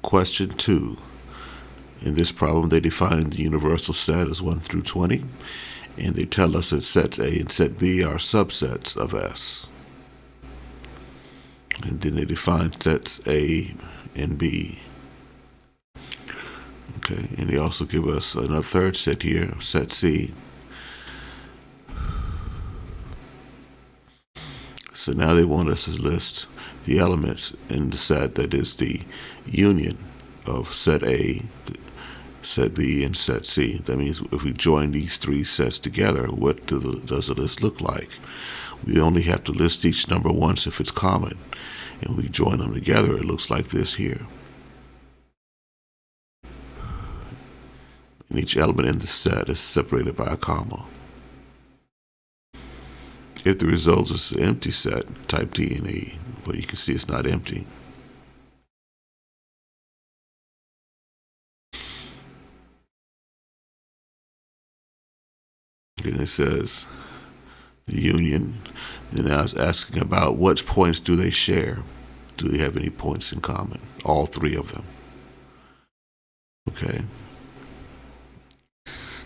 Question 2. In this problem, they define the universal set as 1 through 20, and they tell us that sets A and set B are subsets of S. And then they define sets A and B. Okay, and they also give us another third set here, set C. So now they want us to list the elements in the set that is the union of set A, set B, and set C. That means if we join these three sets together, what does the list look like? We only have to list each number once if it's common. And we join them together, it looks like this here. And each element in the set is separated by a comma. If the result is an empty set, type D and E, but you can see it's not empty. Then it says the union. Then I was asking about which points do they share? Do they have any points in common? All three of them. Okay.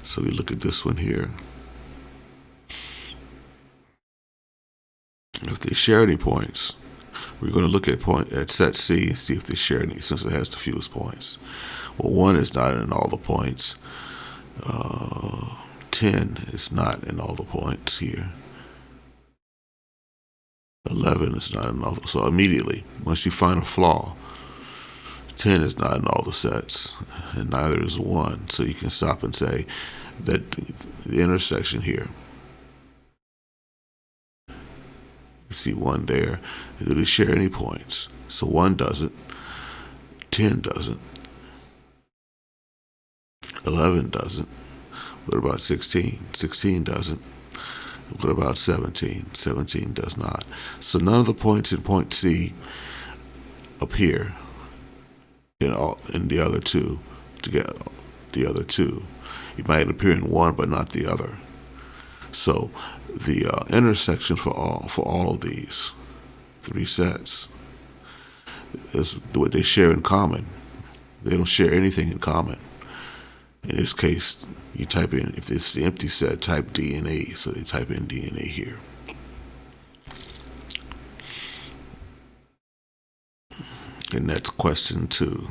So we look at this one here. If they share any points, we're going to look at set C and see if they share any, since it has the fewest points. Well, 1 is not in all the points. 10 is not in all the points here. 11 is not in all the, so immediately, once you find a flaw, 10 is not in all the sets, and neither is 1. So you can stop and say that the intersection here, you see 1 there, do they share any points? So 1 doesn't, 10 doesn't, 11 doesn't. What about 16? 16 doesn't. What about 17? 17 does not. So none of the points in point C appear in the other two together. The other two, it might appear in one, but not the other. So the intersection for all of these three sets is what they share in common. They don't share anything in common. In this case, you type in, if it's the empty set, type D and E. So they type in D and E here. And that's question 2.